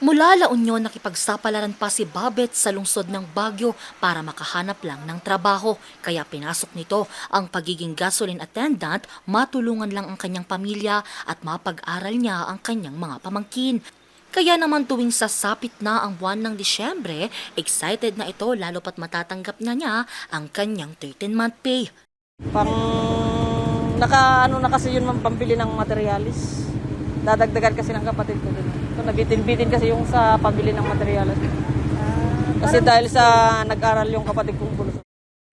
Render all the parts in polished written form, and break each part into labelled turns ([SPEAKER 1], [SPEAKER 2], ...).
[SPEAKER 1] Mula La Union nakipagsapalaran pa si Babet sa lungsod ng Baguio para makahanap lang ng trabaho. Kaya pinasok nito ang pagiging gasoline attendant, matulungan lang ang kanyang pamilya at mapag-aral niya ang kanyang mga pamangkin. Kaya naman tuwing sasapit na ang buwan ng Disyembre, excited na ito lalo pat matatanggap na niya ang kanyang 13-month pay.
[SPEAKER 2] Pang ano na kasi yun, pambili ng materialis. Dadagdagan kasi ng kapatid ko din. So nabitin-bitin kasi yung sa pambili ng materialis. Kasi dahil sa nag-aral yung kapatid kong bunso.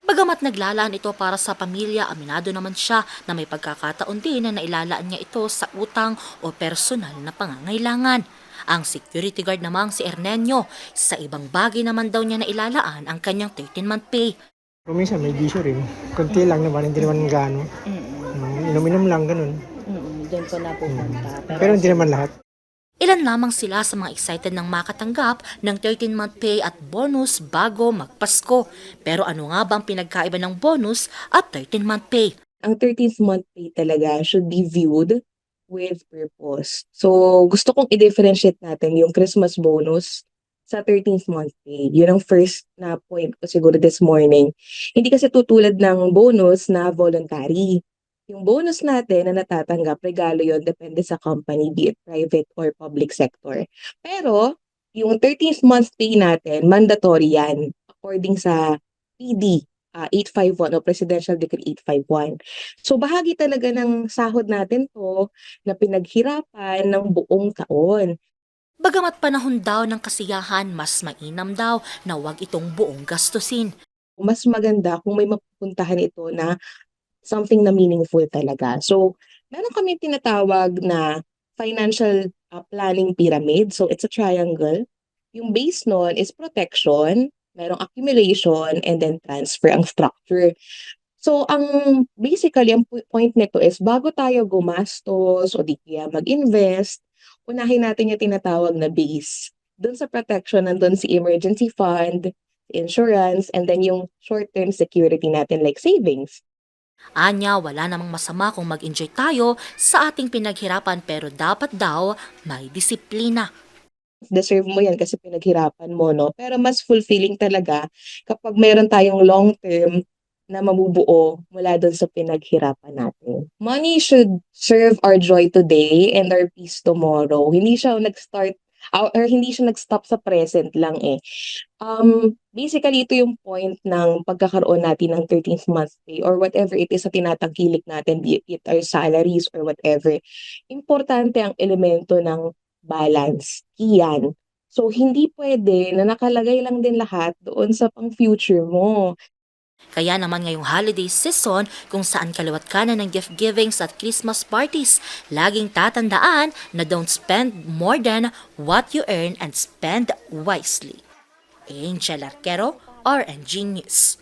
[SPEAKER 1] Bagamat naglalaan ito para sa pamilya, aminado naman siya na may pagkakataon din na nailalaan niya ito sa utang o personal na pangangailangan. Ang security guard namang si Ernenio, sa ibang bagay naman daw niya nailalaan ang kanyang 13-month pay.
[SPEAKER 3] Pero minsan may bisyo rin. Kunti lang naman, hindi naman gaano. Inom-inom lang, ganun.
[SPEAKER 2] Doon pa napupunta.
[SPEAKER 3] Pero hindi naman lahat.
[SPEAKER 1] Ilan lamang sila sa mga excited ng makatanggap ng 13-month pay at bonus bago magpasko. Pero ano nga ba ang pinagkaiba ng bonus at 13-month pay?
[SPEAKER 4] Ang 13th month pay talaga should be viewed with purpose. So, gusto kong i-differentiate natin yung Christmas bonus sa 13th month pay. Yun ang first na point ko siguro this morning. Hindi kasi tutulad ng bonus na voluntary. Yung bonus natin na natatanggap, regalo yun, depende sa company, be it private or public sector. Pero, yung 13th month pay natin, mandatory yan according sa PD 851 o Presidential Decree 851. So bahagi talaga ng sahod natin to na pinaghirapan ng buong taon.
[SPEAKER 1] Bagamat panahon daw ng kasiyahan, mas mainam daw na huwag itong buong gastusin.
[SPEAKER 4] Mas maganda kung may mapupuntahan ito na something na meaningful talaga. So meron kami tinatawag na financial planning pyramid. So it's a triangle. Yung base nun is protection, merong accumulation, and then transfer ang structure. So, basically, ang point nito is bago tayo gumastos o di kaya mag-invest, unahin natin yung tinatawag na base. Doon sa protection, nandun si emergency fund, insurance, and then yung short-term security natin like savings.
[SPEAKER 1] Anya, wala namang masama kung mag-enjoy tayo sa ating pinaghirapan pero dapat daw may disiplina.
[SPEAKER 4] Deserve mo yan kasi pinaghirapan mo, no? Pero mas fulfilling talaga kapag mayroon tayong long-term na mabubuo mula doon sa pinaghirapan natin. Money should serve our joy today and our peace tomorrow. Hindi siya nag-start or hindi siya nag-stop sa present lang eh. Basically, ito yung point ng pagkakaroon natin ng 13th month pay or whatever it is sa tinatangkilik natin, be it our salaries or whatever. Importante ang elemento ng balance. Iyan. So, hindi pwede na nakalagay lang din lahat doon sa pang-future mo.
[SPEAKER 1] Kaya naman ngayong holiday season kung saan kaliwat ka na ng gift givings at Christmas parties, laging tatandaan na don't spend more than what you earn and spend wisely. Angel Arquero, RNG News.